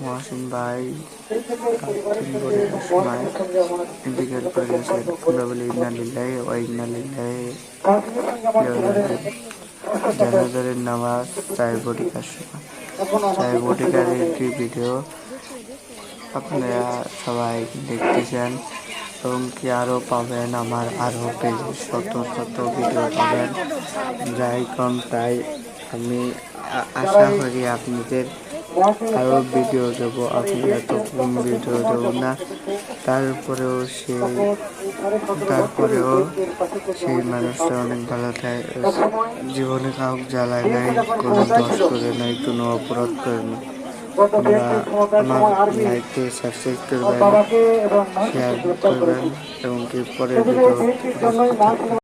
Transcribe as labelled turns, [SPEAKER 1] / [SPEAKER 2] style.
[SPEAKER 1] মহসিন ভাই 3 বছরের সময় ইন্টিগ্রেট করে গেছেন। আমরা বলি ইন্না লিল্লাহি ওয়া ইন্না ইলাইহি রাজিউন। জানাজারের নামাজ চায় বটিকার সময়, চায় বটিকার একটি ভিডিও আপনারা সবাই দেখতেছেন এবং কি আরও পাবেন। আমার আরও পেজে শত শত ভিডিও পাবেন, যাই কম তাই আমি আশা করি আপনাদের আরও ভিডিও দেবো। আমি এত কম ভিডিও দেবো না, তারপরেও সেই মানুষটা অনেক ভালো থাকে, জীবনে কাউকে জ্বালায় নাই, কোনো দোষ করে নাই, কোনো অপরাধ করে নাই। আমার লাইক করে সাবস্ক্রাইব করবেন, শেয়ার করবেন এবং কি পরের ভিডিও